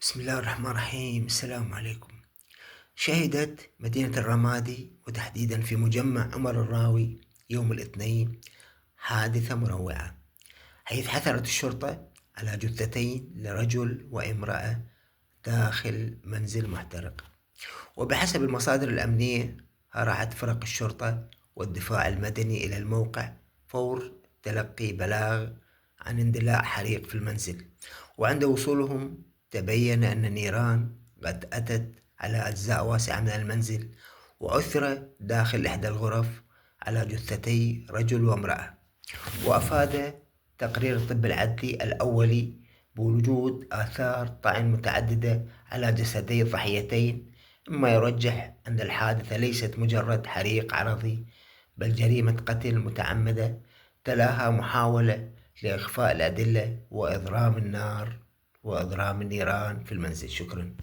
بسم الله الرحمن الرحيم. السلام عليكم. شهدت مدينة الرمادي وتحديدا في مجمع عمر الراوي يوم الاثنين حادثة مروعة، حيث حثرت الشرطة على جثتين لرجل وامرأة داخل منزل محترق. وبحسب المصادر الأمنية راحت فرق الشرطة والدفاع المدني إلى الموقع فور تلقي بلاغ عن اندلاع حريق في المنزل، وعند وصولهم تبين أن النيران قد أتت على أجزاء واسعة من المنزل، وعثر داخل إحدى الغرف على جثتي رجل وامرأة. وأفاد تقرير الطب العدلي الأولي بوجود آثار طعن متعددة على جسدي الضحيتين، مما يرجح أن الحادثة ليست مجرد حريق عرضي، بل جريمة قتل متعمدة تلاها محاولة لإخفاء الأدلة وإضرام النيران في المنزل. شكرا.